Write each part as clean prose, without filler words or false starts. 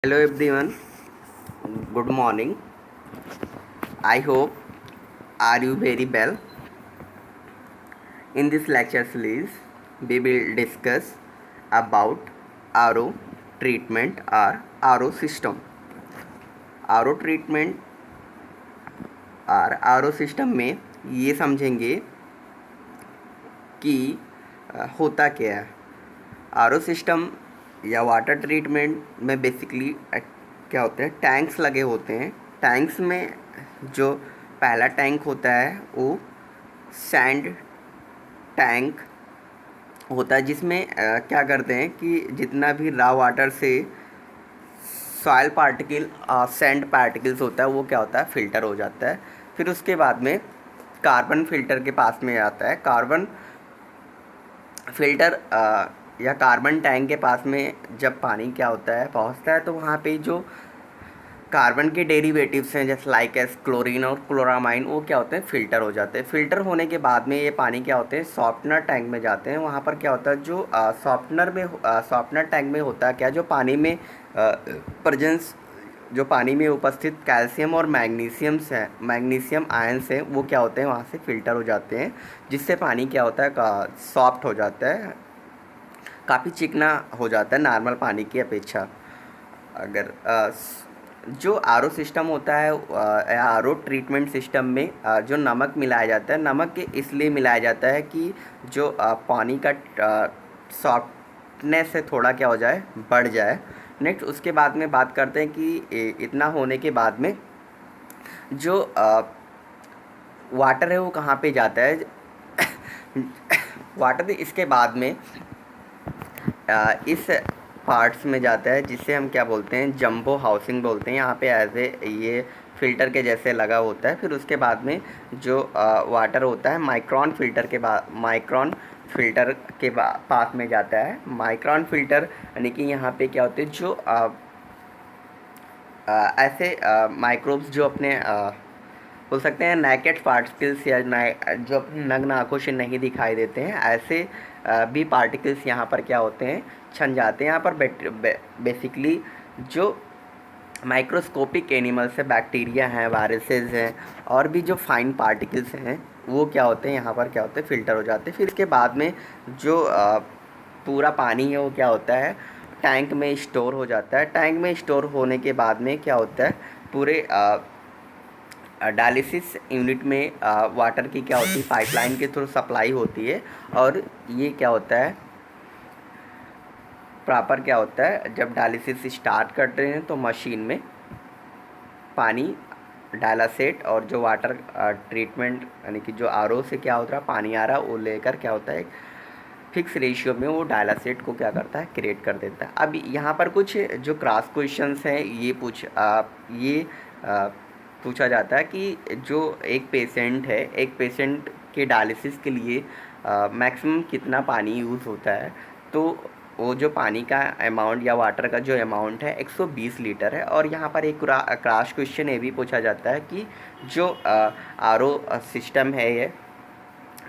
Hello everyone, good morning. I hope are you very well. In this lecture series, we will discuss about RO treatment or RO system. RO treatment और RO system में ये समझेंगे कि होता क्या है। RO system या water treatment में बेसिकली क्या होते हैं, टैंक्स लगे होते हैं। टैंक्स में जो पहला टैंक होता है वो सैंड टैंक होता है, जिसमें क्या करते हैं कि जितना भी रॉ वाटर से सॉइल पार्टिकल सैंड पार्टिकल्स होता है वो क्या होता है, फ़िल्टर हो जाता है। फिर उसके बाद में कार्बन फ़िल्टर के पास में आता है। कार्बन फ़िल्टर या कार्बन टैंक के पास में जब पानी क्या होता है पहुंचता है, तो वहाँ पे जो कार्बन के डेरिवेटिव्स हैं जैसे लाइक एस क्लोरीन और क्लोरामाइन, वो क्या होते हैं, फ़िल्टर हो जाते हैं। फ़िल्टर होने के बाद में ये पानी क्या होते हैं, सॉफ्टनर टैंक में जाते हैं। वहाँ पर क्या होता है, जो सॉफ्टनर टैंक में होता है क्या, जो पानी में प्रेजेंस जो पानी में उपस्थित कैल्शियम और मैग्नीशियम आयंस हैं, वो क्या होते हैं, वहाँ से फ़िल्टर हो जाते हैं, जिससे पानी क्या होता है, सॉफ्ट हो जाता है, काफ़ी चिकना हो जाता है नॉर्मल पानी की अपेक्षा। अगर जो आर ओ सिस्टम होता है या आर ओ ट्रीटमेंट सिस्टम में जो नमक मिलाया जाता है, नमक इसलिए मिलाया जाता है कि जो पानी का सॉफ्टनेस है थोड़ा क्या हो जाए, बढ़ जाए। नेक्स्ट उसके बाद में बात करते हैं कि इतना होने के बाद में जो वाटर है वो कहाँ पे जाता है। वाटर इसके बाद में इस पार्ट्स में जाता है, जिससे हम क्या बोलते हैं, जंबो हाउसिंग बोलते हैं। यहाँ पे एज ए ये फ़िल्टर के जैसे लगा होता है। फिर उसके बाद में जो वाटर होता है माइक्रोन फ़िल्टर के पास में जाता है। माइक्रोन फ़िल्टर यानी कि यहाँ पे क्या होते हैं, जो ऐसे माइक्रोब्स जो अपने बोल सकते हैं नेकेड पार्टिकल्स या जो अपनी नग्न आँखों से नहीं दिखाई देते हैं, ऐसे भी पार्टिकल्स यहाँ पर क्या होते हैं, छन जाते हैं। यहाँ पर बेसिकली जो माइक्रोस्कोपिक एनिमल्स है, बैक्टीरिया हैं, वायरसेस हैं, और भी जो फाइन पार्टिकल्स हैं, वो क्या होते हैं, यहाँ पर क्या होते हैं, फ़िल्टर हो जाते हैं। फिर इसके बाद में जो पूरा पानी है वो क्या होता है, टैंक में स्टोर हो जाता है। टैंक में स्टोर होने के बाद में क्या होता है, पूरे डायलिसिस यूनिट में वाटर की क्या होती है, पाइपलाइन के थ्रू सप्लाई होती है। और ये क्या होता है, प्रॉपर क्या होता है, जब डायलिसिस स्टार्ट करते हैं तो मशीन में पानी डायलासेट और जो वाटर ट्रीटमेंट यानी कि जो आरओ से क्या होता है पानी आ रहा है, वो लेकर क्या होता है, एक फिक्स रेशियो में वो डायलासेट को क्या करता है, क्रिएट कर देता है। अब यहाँ पर कुछ जो क्रॉस क्वेश्चंस हैं ये पूछा जाता है कि जो एक पेशेंट के डायलिसिस के लिए मैक्सिमम कितना पानी यूज़ होता है। तो वो जो पानी का अमाउंट या वाटर का जो अमाउंट है 120 लीटर है। और यहाँ पर एक क्रॉस क्वेश्चन ये भी पूछा जाता है कि जो आर ओ सिस्टम है ये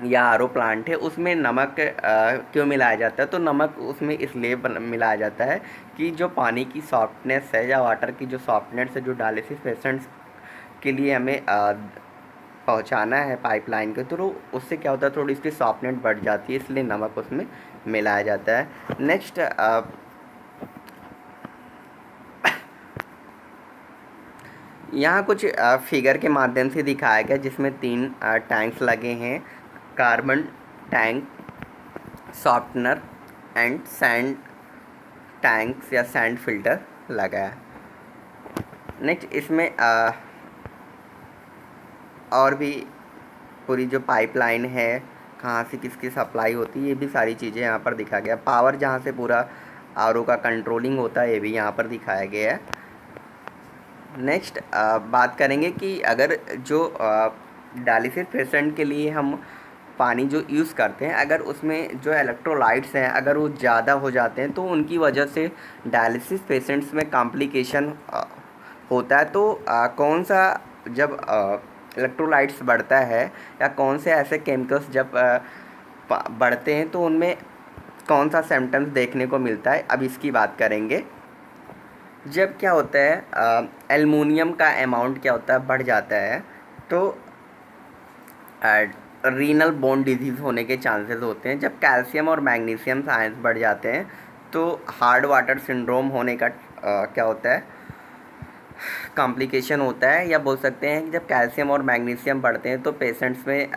या आर ओ प्लांट है, उसमें नमक क्यों मिलाया जाता है। तो नमक उसमें इसलिए मिलाया जाता है कि जो पानी की सॉफ्टनेस है या वाटर की जो सॉफ्टनेस है, जो डायलिसिस पेशेंट्स के लिए हमें पहुंचाना है पाइपलाइन के थ्रू, उससे क्या होता है, थोड़ी इसकी सॉफ्टनेस बढ़ जाती है, इसलिए नमक उसमें मिलाया जाता है। नेक्स्ट यहाँ कुछ फिगर के माध्यम से दिखाया गया, जिसमें 3 टैंक्स लगे हैं, carbon tank, softener and sand tanks या सैंड फिल्टर लगा है। नेक्स्ट इसमें और भी पूरी जो पाइपलाइन है, कहाँ से किसकी सप्लाई होती है, ये भी सारी चीज़ें यहाँ पर दिखा गया। पावर जहाँ से पूरा आरओ का कंट्रोलिंग होता है, ये भी यहाँ पर दिखाया गया है। नेक्स्ट बात करेंगे कि अगर जो डायलिसिस पेशेंट के लिए हम पानी जो यूज़ करते हैं, अगर उसमें जो इलेक्ट्रोलाइट्स हैं अगर वो ज़्यादा हो जाते हैं, तो उनकी वजह से डायलिसिस पेशेंट्स में कॉम्प्लिकेशन होता है। तो कौन सा जब इलेक्ट्रोलाइट्स बढ़ता है या कौन से ऐसे केमिकल्स जब बढ़ते हैं, तो उनमें कौन सा सिम्टम्स देखने को मिलता है, अब इसकी बात करेंगे। जब क्या होता है एल्युमिनियम का अमाउंट क्या होता है बढ़ जाता है, तो रीनल बोन डिजीज़ होने के चांसेस होते हैं। जब कैल्शियम और मैग्नीशियम आयंस बढ़ जाते हैं तो हार्ड वाटर सिंड्रोम होने का क्या होता है कॉम्प्लिकेशन होता है, या बोल सकते हैं कि जब कैल्शियम और मैग्नीशियम बढ़ते हैं तो पेशेंट्स में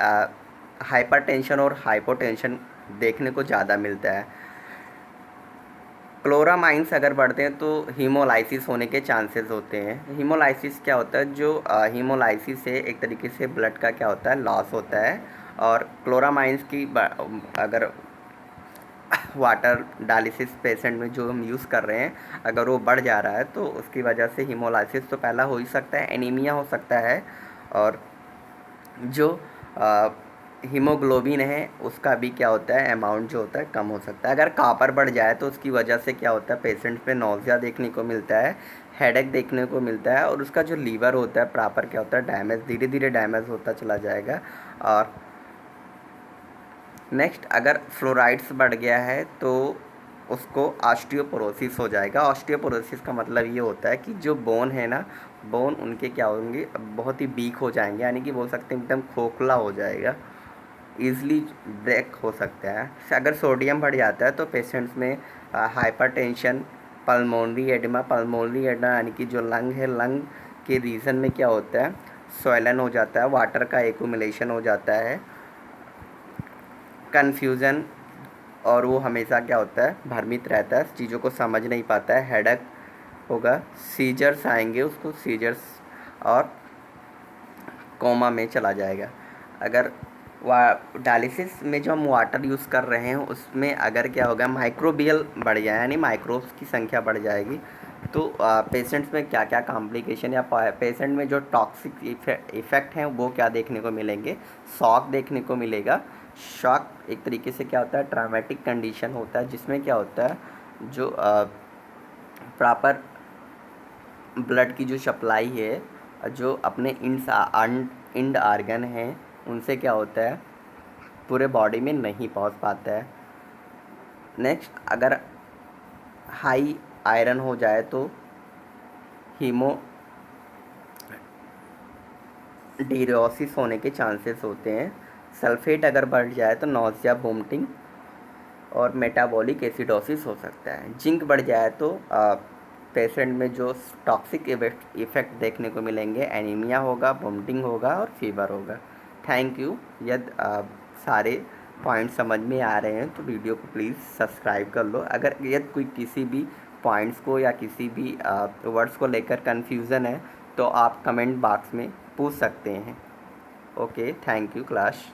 हाइपरटेंशन और हाइपोटेंशन देखने को ज़्यादा मिलता है। क्लोरामाइंस अगर बढ़ते हैं तो हीमोलाइसिस होने के चांसेस होते हैं। हीमोलाइसिस क्या होता है, जो हीमोलाइसिस से एक तरीके से ब्लड का क्या होता है लॉस होता है, और क्लोरामाइंस की अगर वाटर डायलिसिस पेशेंट में जो हम यूज़ कर रहे हैं अगर वो बढ़ जा रहा है तो उसकी वजह से हीमोलाइसिस तो पहला हो ही सकता है, एनीमिया हो सकता है, और जो हीमोग्लोबिन है उसका भी क्या होता है अमाउंट जो होता है कम हो सकता है। अगर कॉपर बढ़ जाए तो उसकी वजह से क्या होता है पेशेंट पे नौजिया देखने को मिलता है, हेडेक देखने को मिलता है, और उसका जो लीवर होता है प्रॉपर क्या होता है डैमेज, धीरे धीरे डैमेज होता चला जाएगा। और नेक्स्ट अगर फ्लोराइड्स बढ़ गया है तो उसको ऑस्टियोपोरोसिस हो जाएगा। ऑस्टियोपोरोसिस का मतलब ये होता है कि जो बोन है ना, बोन उनके क्या होंगे बहुत ही वीक हो जाएंगे, यानी कि बोल सकते हैं एकदम खोखला हो जाएगा, ईज़िली ब्रेक हो सकता है। अगर सोडियम बढ़ जाता है तो पेशेंट्स में हाइपरटेंशन, पल्मोनरी एडिमा यानी कि जो लंग है, लंग के रीजन में क्या होता है स्वैलन हो जाता है, वाटर का एक्यूमुलेशन हो जाता है, कन्फ्यूज़न, और वो हमेशा क्या होता है भ्रमित रहता है, चीज़ों को समझ नहीं पाता है, हेडेक होगा, सीजर्स आएंगे उसको, सीजर्स, और कोमा में चला जाएगा। अगर डायलिसिस में जो हम वाटर यूज़ कर रहे हैं उसमें अगर क्या होगा माइक्रोबियल बढ़ जाए, यानी माइक्रोब्स की संख्या बढ़ जाएगी, तो पेशेंट्स में क्या क्या कॉम्प्लिकेशन या पेशेंट में जो टॉक्सिक इफ़ेक्ट हैं वो क्या देखने को मिलेंगे, शॉक देखने को मिलेगा। शॉक एक तरीके से क्या होता है ट्रॉमेटिक कंडीशन होता है, जिसमें क्या होता है जो प्रॉपर ब्लड की जो सप्लाई है जो अपने इंड आर्गन हैं उनसे क्या होता है पूरे बॉडी में नहीं पहुंच पाता है। नेक्स्ट अगर हाई आयरन हो जाए तो हीमो डिरोसिस होने के चांसेस होते हैं। सल्फेट अगर बढ़ जाए तो नौजिया, वोमिटिंग और मेटाबॉलिक एसिडोसिस हो सकता है। जिंक बढ़ जाए तो पेशेंट में जो टॉक्सिक इफेक्ट देखने को मिलेंगे, एनीमिया होगा, वोमिटिंग होगा और फीवर होगा। Thank you. यदि सारे पॉइंट समझ में आ रहे हैं तो वीडियो को प्लीज़ सब्सक्राइब कर लो। अगर यदि कोई किसी भी पॉइंट्स को या किसी भी वर्ड्स को लेकर कन्फ्यूज़न है तो आप कमेंट बॉक्स में पूछ सकते हैं। Okay, thank you class.